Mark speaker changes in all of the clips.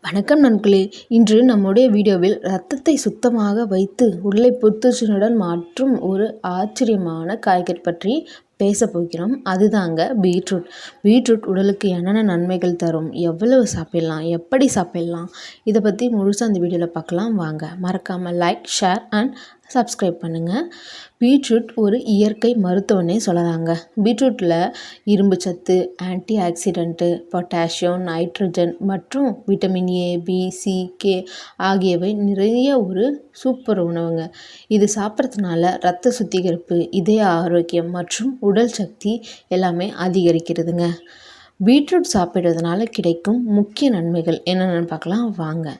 Speaker 1: வணக்கம் நண்பர்களே. இன்று நம்முடைய வீடியோவில் இரத்தத்தை சுத்தமாக வைத்து உடலை புத்துணர்ச்சியுடன் மாற்றும் ஒரு ஆச்சரியமான காய்கறி பற்றி பேச போகிறோம். அதுதாங்க பீட்ரூட். பீட்ரூட் உடலுக்கு என்னென்ன நன்மைகள் தரும், எவ்வளவு சாப்பிடலாம், எப்படி சாப்பிடலாம், இதை பற்றி முழுசாக அந்த வீடியோவில் பார்க்கலாம். வாங்க. மறக்காமல் லைக், ஷேர் அண்ட் சப்ஸ்கிரைப் பண்ணுங்கள். பீட்ரூட் ஒரு இயற்கை மருத்துவனே சொல்லலாங்க. பீட்ரூட்டில் இரும்பு சத்து, ஆன்டி ஆக்சிடென்ட்டு, பொட்டாசியம், நைட்ரஜன் மற்றும் vitamin A, B, C, K ஆகியவை நிறைய ஒரு சூப்பர் உணவுங்க. இது சாப்பிட்றதுனால இரத்த சுத்திகரிப்பு, இதய ஆரோக்கியம் மற்றும் உடல் சக்தி எல்லாமே அதிகரிக்கிறதுங்க. பீட்ரூட் சாப்பிட்றதுனால கிடைக்கும் முக்கிய நன்மைகள் என்னென்னு பார்க்கலாம் வாங்க.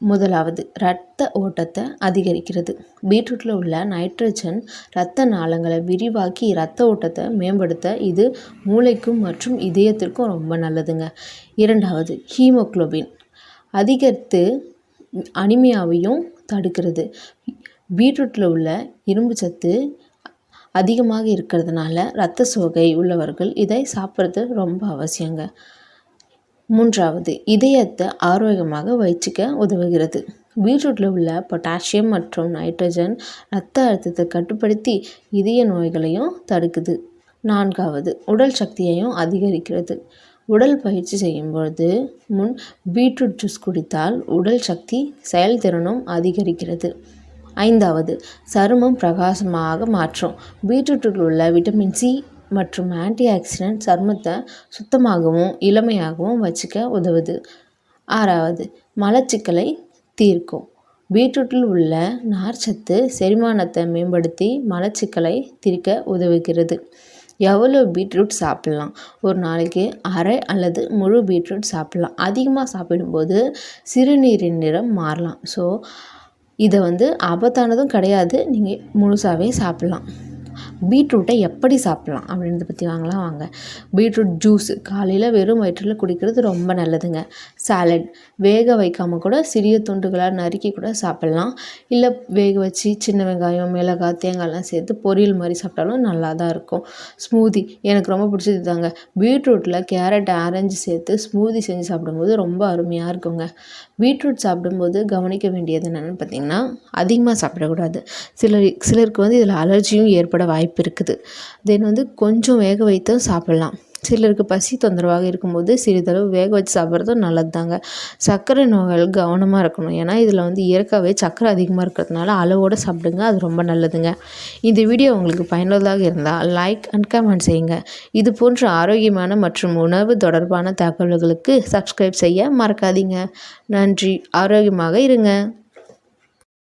Speaker 1: முதலாவது, இரத்த ஓட்டத்தை அதிகரிக்கிறது. பீட்ரூட்டில் உள்ள நைட்ரஜன் இரத்த நாளங்களை விரிவாக்கி இரத்த ஓட்டத்தை மேம்படுத்த இது மூளைக்கும் மற்றும் இதயத்திற்கும் ரொம்ப நல்லதுங்க. இரண்டாவது, ஹீமோகுளோபின் அதிகரித்து அனிமியாவையும் தடுக்கிறது. பீட்ரூட்டில் உள்ள இரும்பு சத்து அதிகமாக இருக்கிறதுனால இரத்த சோகை உள்ளவர்கள் இதை சாப்பிட்றது ரொம்ப அவசியங்க. மூன்றாவது, இதயத்தை ஆரோக்கியமாக வச்சுக்க உதவுகிறது. பீட்ரூட்டில் உள்ள பொட்டாசியம் மற்றும் நைட்ரஜன் இரத்த அழுத்தத்தை கட்டுப்படுத்தி இதய நோய்களையும் தடுக்குது. நான்காவது, உடல் சக்தியையும் அதிகரிக்கிறது. உடல் பயிற்சி செய்யும்பொழுது பீட்ரூட் ஜூஸ் குடித்தால் உடல் சக்தி செயல்திறனும் அதிகரிக்கிறது. ஐந்தாவது, சருமம் பிரகாசமாக மாற்றும். பீட்ரூட்டில் உள்ள விட்டமின் சி மற்றும் ஆன்டி ஆக்சிடென்ட் சருமத்தை சுத்தமாகவும் இளமையாகவும் வச்சுக்க உதவுது. ஆறாவது, மலச்சிக்கலை தீர்க்கும். பீட்ரூட்டில் உள்ள நார்ச்சத்து செரிமானத்தை மேம்படுத்தி மலச்சிக்கலை தீர்க்க உதவுகிறது. எவ்வளோ பீட்ரூட் சாப்பிட்லாம்? ஒரு நாளைக்கு அரை அல்லது முழு பீட்ரூட் சாப்பிட்லாம். அதிகமாக சாப்பிடும்போது சிறுநீரின் நிறம் மாறலாம். ஸோ இதை ஆபத்தானதும் கிடையாது, நீங்கள் முழுசாகவே சாப்பிட்லாம். பீட்ரூட்டை எப்படி சாப்பிட்லாம் அப்படின்றத பற்றி வாங்க. பீட்ரூட் ஜூஸ் காலையில் வெறும் வயிற்றில் குடிக்கிறது ரொம்ப நல்லதுங்க. சாலட் வேக வைக்காமல் கூட சிறிய துண்டுகளாக நறுக்கி கூட சாப்பிட்லாம். இல்லை வேக வச்சு சின்ன வெங்காயம், மிளகாய், தேங்காய்லாம் சேர்த்து பொரியல் மாதிரி சாப்பிட்டாலும் நல்லா தான் இருக்கும். ஸ்மூதி எனக்கு ரொம்ப பிடிச்சது தாங்க. பீட்ரூட்டில் கேரட், ஆரஞ்சு சேர்த்து ஸ்மூதி செஞ்சு சாப்பிடும்போது ரொம்ப அருமையாக இருக்குங்க. பீட்ரூட் சாப்பிடும்போது கவனிக்க வேண்டியது என்னென்னு பார்த்திங்கன்னா, அதிகமாக சாப்பிடக்கூடாது. சிலருக்கு இதில் அலர்ஜியும் ஏற்பட வாய்ப்பு இருக்குது. தென் கொஞ்சம் வேக வைத்தும் சாப்பிட்லாம். சிலருக்கு பசி தொந்தரவாக இருக்கும்போது சிறிதளவு வேக வச்சு சாப்பிட்றதும் நல்லது தாங்க. சர்க்கரை நோய்கள் கவனமாக இருக்கணும். ஏன்னா இதில் இயற்கையாகவே சர்க்கரை அதிகமாக இருக்கிறதுனால அளவோடு சாப்பிடுங்க, அது ரொம்ப நல்லதுங்க. இந்த வீடியோ உங்களுக்கு பயனுள்ளதாக இருந்தால் லைக் அண்ட் கமெண்ட் செய்யுங்க. இது போன்ற ஆரோக்கியமான மற்றும் உணவு தொடர்பான தகவல்களுக்கு சப்ஸ்கிரைப் செய்ய மறக்காதீங்க. நன்றி. ஆரோக்கியமாக இருங்க.